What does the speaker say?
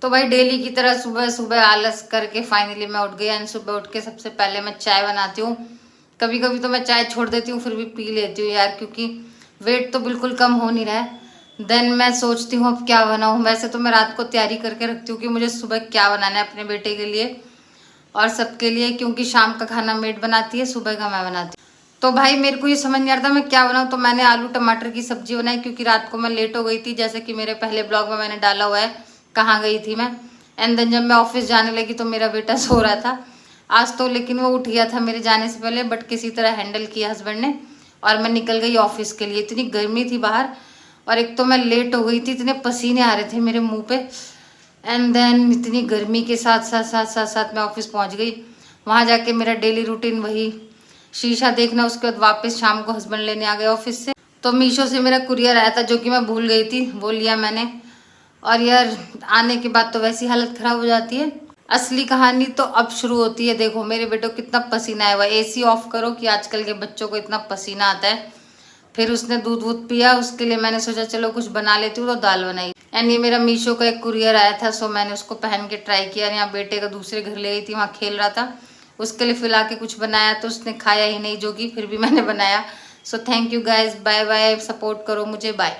तो भाई डेली की तरह सुबह सुबह आलस करके फाइनली मैं उठ गई। एंड सुबह उठ के सबसे पहले मैं चाय बनाती हूँ। कभी कभी तो मैं चाय छोड़ देती हूँ, फिर भी पी लेती हूँ यार, क्योंकि वेट तो बिल्कुल कम हो नहीं रहा है। देन मैं सोचती हूँ अब क्या बनाऊँ। वैसे तो मैं रात को तैयारी करके रखती हूँ कि मुझे सुबह क्या बनाना है अपने बेटे के लिए और सबके लिए, क्योंकि शाम का खाना मेड बनाती है, सुबह का मैं बनाती हूँ। तो भाई मेरे को ये समझ नहीं आ रहा था मैं क्या बनाऊँ, तो मैंने आलू टमाटर की सब्जी बनाई, क्योंकि रात को मैं लेट हो गई थी, जैसे कि मेरे पहले ब्लॉग में मैंने डाला हुआ है कहाँ गई थी मैं। एंड देन जब मैं ऑफिस जाने लगी तो मेरा बेटा सो रहा था आज तो, लेकिन वो उठ गया था मेरे जाने से पहले, बट किसी तरह हैंडल किया हस्बैंड ने और मैं निकल गई ऑफिस के लिए। इतनी गर्मी थी बाहर और एक तो मैं लेट हो गई थी, इतने पसीने आ रहे थे मेरे मुंह पे। एंड देन इतनी गर्मी के साथ साथ साथ साथ साथ मैं ऑफिस पहुंच गई। वहां जाके मेरा डेली रूटीन वही शीशा देखना, उसके बाद वापस शाम को हस्बैंड लेने आ गए ऑफिस से। तो मीशो से मेरा कुरियर आया था जो कि मैं भूल गई थी, वो लिया मैंने। और यार आने के बाद तो वैसी हालत खराब हो जाती है। असली कहानी तो अब शुरू होती है। देखो मेरे बेटे को कितना पसीना आया हुआ है, एसी ऑफ करो कि आजकल के बच्चों को इतना पसीना आता है। फिर उसने दूध वूध पिया, उसके लिए मैंने सोचा चलो कुछ बना लेती हूँ, तो दाल बनाई। एंड ये मेरा मीशो का एक कुरियर आया था, सो मैंने उसको पहन के ट्राई किया। यहाँ बेटे का दूसरे घर ले गई थी, वहाँ खेल रहा था, उसके लिए फिलहा के कुछ बनाया तो उसने खाया ही नहीं, जो कि फिर भी मैंने बनाया। So thank you guys, bye bye, support करो मुझे, बाय।